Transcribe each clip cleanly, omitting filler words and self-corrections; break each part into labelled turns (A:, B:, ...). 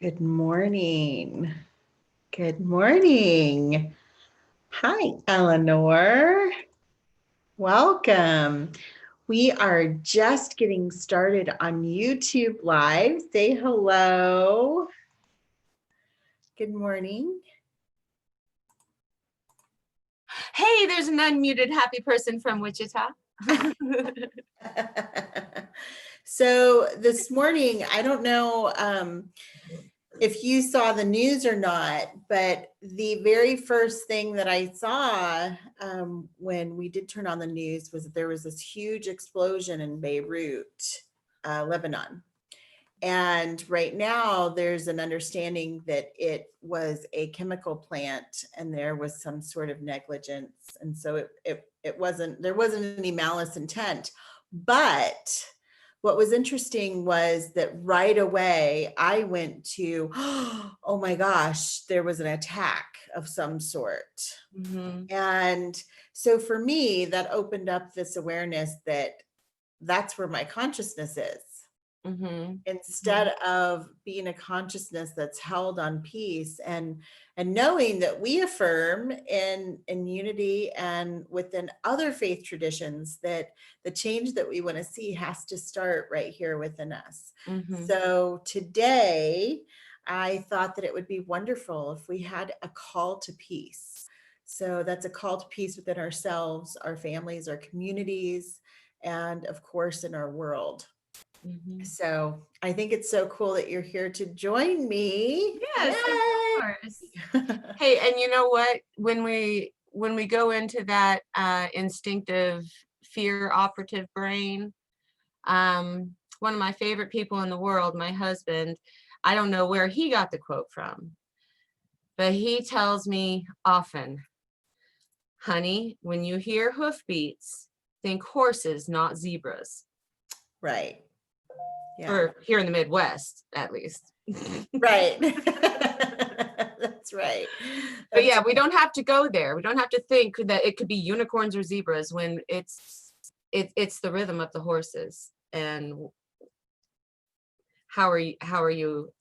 A: Good morning. Good morning. Hi, Eleanor. Welcome. We are just getting started on YouTube Live. Say hello. Good morning.
B: Hey, there's an unmuted happy person from Wichita.
A: So this morning, I don't know if you saw the news or not, but the very first thing that I saw when we did turn on the news was that there was this huge explosion in Beirut, Lebanon. And right now there's an understanding that it was a chemical plant and there was some sort of negligence. And so there wasn't any malice intent. But what was interesting was that right away I went to, oh my gosh, there was an attack of some sort.
B: Mm-hmm.
A: And so for me, that opened up this awareness that that's where my consciousness is.
B: Mm-hmm.
A: Instead of being a consciousness that's held on peace and knowing that we affirm in unity and within other faith traditions that the change that we want to see has to start right here within us.
B: Mm-hmm.
A: So today I thought that it would be wonderful if we had a call to peace. So that's a call to peace within ourselves, our families, our communities, and of course in our world.
B: Mm-hmm.
A: So I think it's so cool that you're here to join me.
B: Yes, of course. Hey, and you know what? When we go into that instinctive fear operative brain, one of my favorite people in the world, my husband, I don't know where he got the quote from, but he tells me often, honey, when you hear hoofbeats, think horses, not zebras.
A: Right. Yeah.
B: Or here in the Midwest, at least.
A: Right. That's right.
B: But yeah, we don't have to go there. We don't have to think that it could be unicorns or zebras when it's the rhythm of the horses. And how are you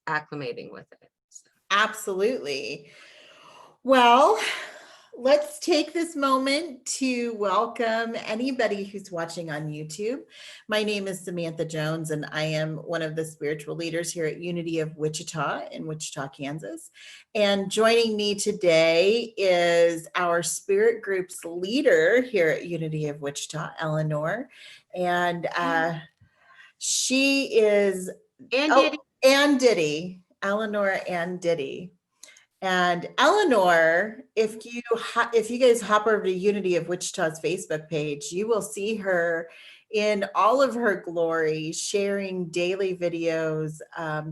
B: acclimating with it?
A: Absolutely. Well, let's take this moment to welcome anybody who's watching on YouTube. My name is Samantha Jones, and I am one of the spiritual leaders here at Unity of Wichita in Wichita, Kansas. And joining me today is our spirit group's leader here at Unity of Wichita, Eleanor. And she is Ann Diddy, Eleanor Ann Diddy. And Eleanor, if you guys hop over to Unity of Wichita's Facebook page, you will see her in all of her glory, sharing daily videos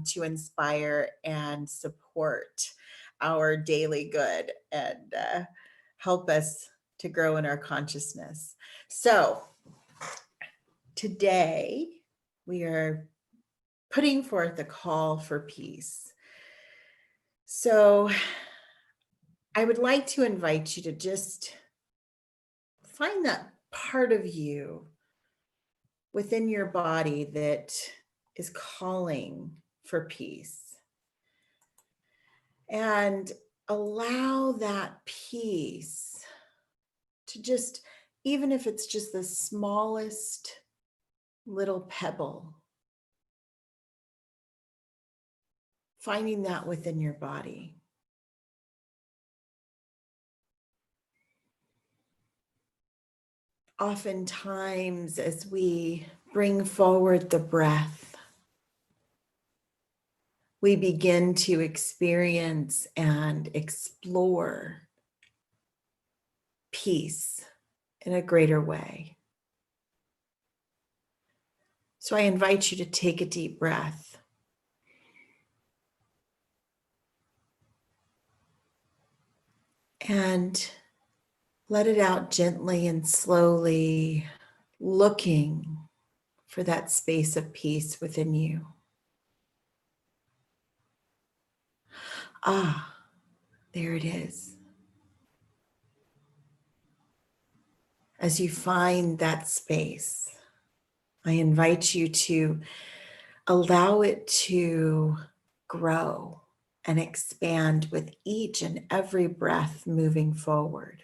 A: to inspire and support our daily good and help us to grow in our consciousness. So today we are putting forth a call for peace. So I would like to invite you to just find that part of you within your body that is calling for peace. And allow that peace to just, even if it's just the smallest little pebble, finding that within your body. Oftentimes, as we bring forward the breath, we begin to experience and explore peace in a greater way. So I invite you to take a deep breath. And let it out gently and slowly, looking for that space of peace within you. Ah, there it is. As you find that space, I invite you to allow it to grow and expand with each and every breath moving forward.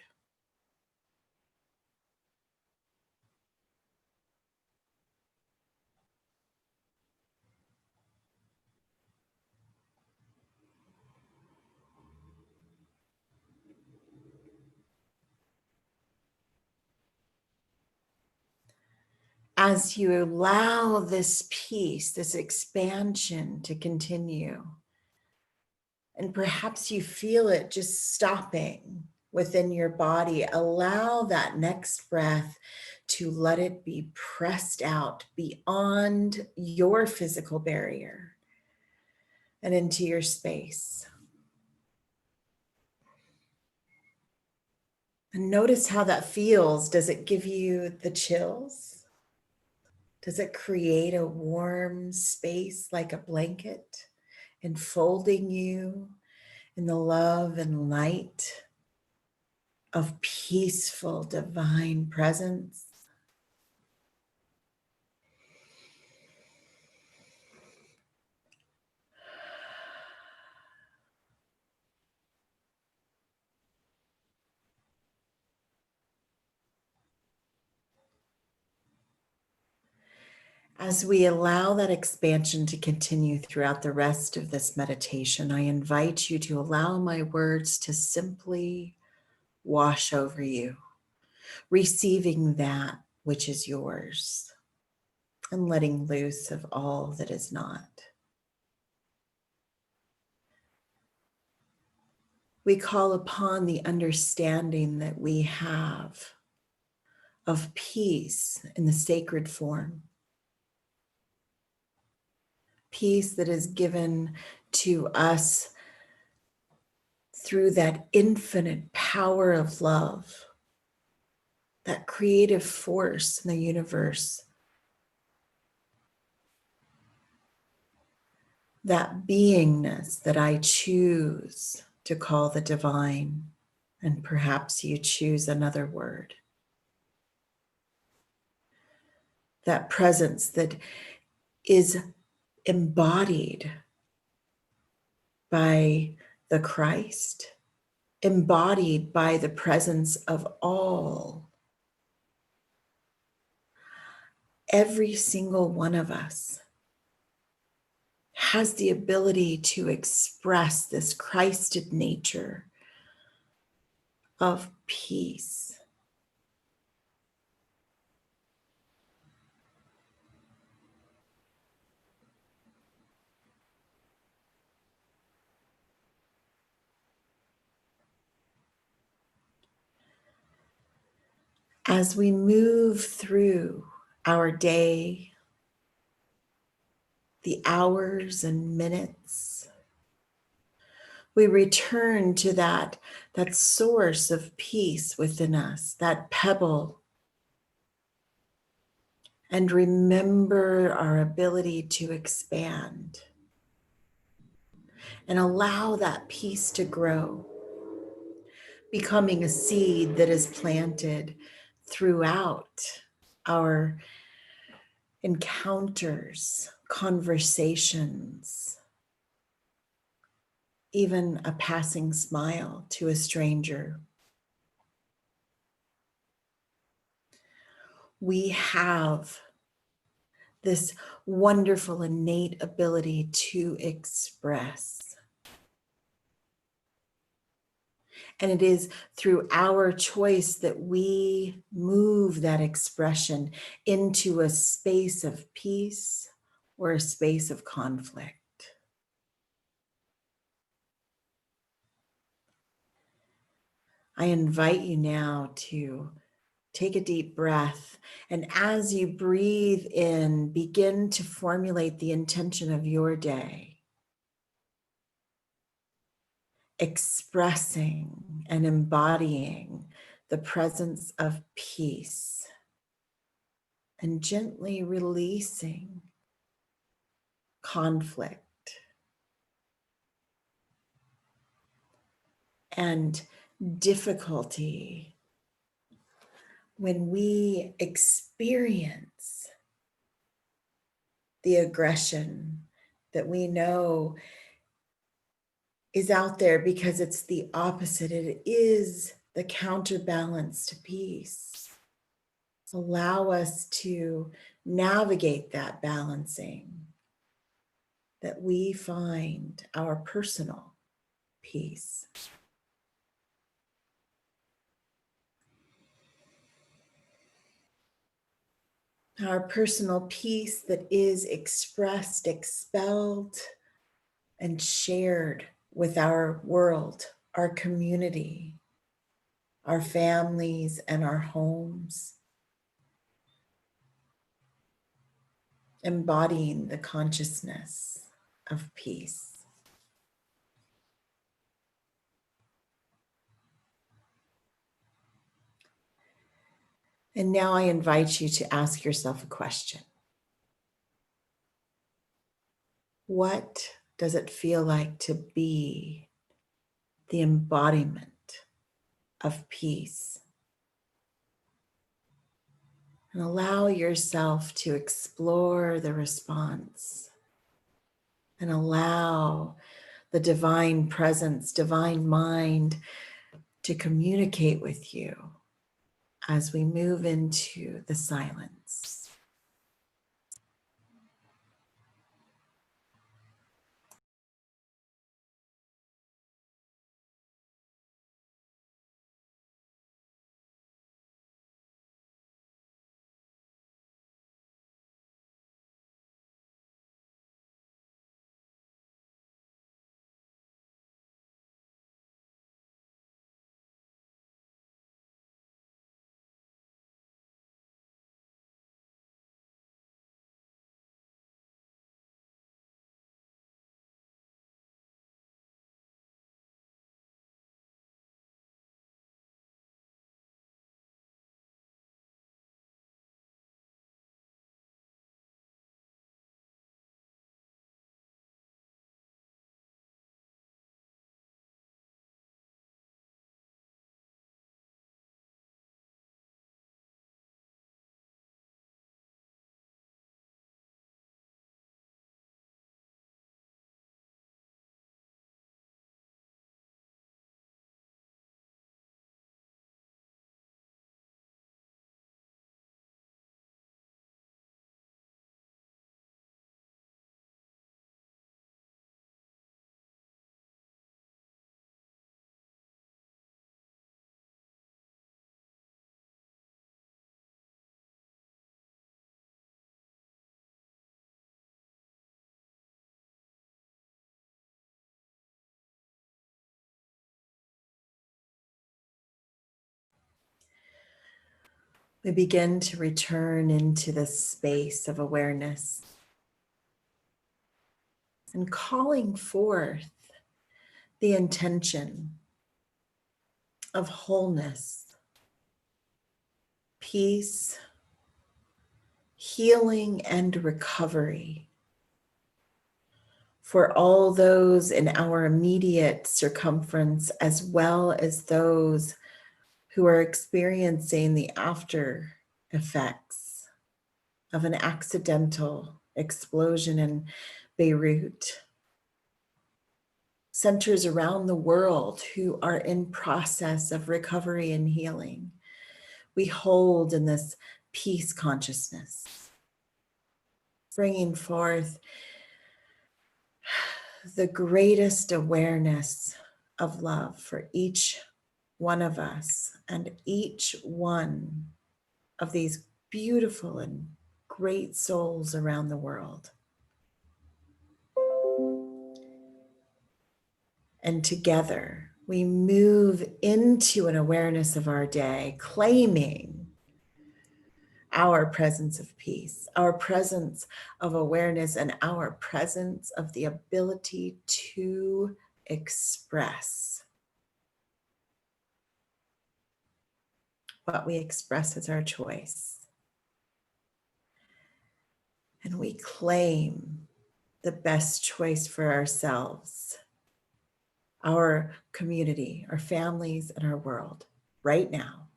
A: As you allow this peace, this expansion to continue, and perhaps you feel it just stopping within your body, allow that next breath to let it be pressed out beyond your physical barrier and into your space. And notice how that feels. Does it give you the chills? Does it create a warm space like a blanket, enfolding you in the love and light of peaceful divine presence? As we allow that expansion to continue throughout the rest of this meditation, I invite you to allow my words to simply wash over you, receiving that which is yours and letting loose of all that is not. We call upon the understanding that we have of peace in the sacred form. Peace that is given to us through that infinite power of love, that creative force in the universe, that beingness that I choose to call the divine, and perhaps you choose another word. That presence that is embodied by the Christ, embodied by the presence of all. Every single one of us has the ability to express this Christed nature of peace. As we move through our day, the hours and minutes, we return to that source of peace within us, that pebble, and remember our ability to expand and allow that peace to grow, becoming a seed that is planted throughout our encounters, conversations, even a passing smile to a stranger. We have this wonderful innate ability to express. And it is through our choice that we move that expression into a space of peace or a space of conflict. I invite you now to take a deep breath, and as you breathe in, begin to formulate the intention of your day, expressing and embodying the presence of peace and gently releasing conflict and difficulty when we experience the aggression that we know is out there because it's the opposite. It is the counterbalance to peace. Allow us to navigate that balancing, that we find our personal peace. Our personal peace that is expressed, expelled, and shared with our world, our community, our families, and our homes. Embodying the consciousness of peace. And now I invite you to ask yourself a question. What does it feel like to be the embodiment of peace? And allow yourself to explore the response and allow the divine presence, divine mind to communicate with you as we move into the silence. We begin to return into this space of awareness and calling forth the intention of wholeness, peace, healing, and recovery for all those in our immediate circumference, as well as those who are experiencing the after effects of an accidental explosion in Beirut. Centers around the world who are in process of recovery and healing. We hold in this peace consciousness, bringing forth the greatest awareness of love for each one of us and each one of these beautiful and great souls around the world. And together we move into an awareness of our day, claiming our presence of peace, our presence of awareness, and our presence of the ability to express. What we express is our choice. And we claim the best choice for ourselves, our community, our families, and our world right now.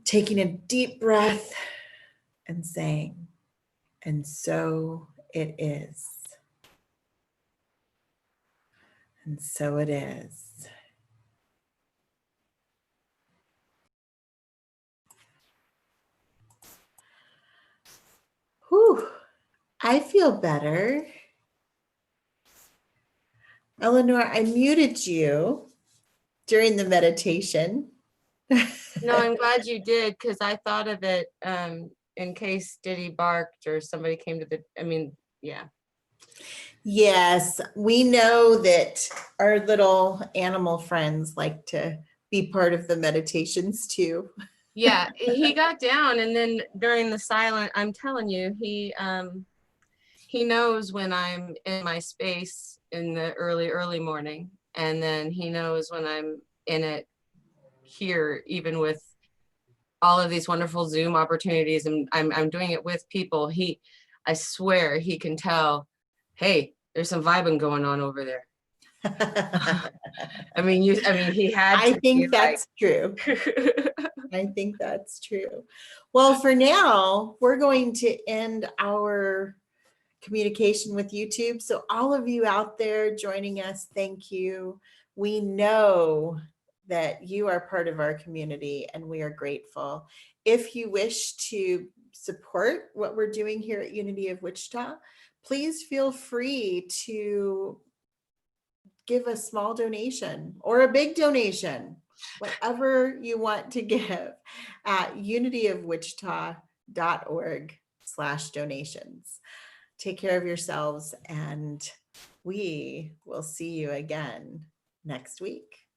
A: Taking a deep breath and saying, and so it is. And so it is. Whew, I feel better. Eleanor, I muted you during the meditation.
B: No, I'm glad you did, because I thought of it in case Diddy barked or somebody came to the, I mean, yeah.
A: Yes, we know that our little animal friends like to be part of the meditations too.
B: Yeah, he got down, and then during the silent, I'm telling you, he knows when I'm in my space in the early morning, and then he knows when I'm in it here, even with all of these wonderful Zoom opportunities, and I'm doing it with people. I swear he can tell, hey, there's some vibing going on over there. I mean, he had
A: I
B: to be
A: think that's true. I think that's true. Well, for now, we're going to end our communication with YouTube. So all of you out there joining us, thank you. We know that you are part of our community and we are grateful. If you wish to support what we're doing here at Unity of Wichita, please feel free to give a small donation or a big donation, whatever you want to give at unityofwichita.org/donations. Take care of yourselves, and we will see you again next week.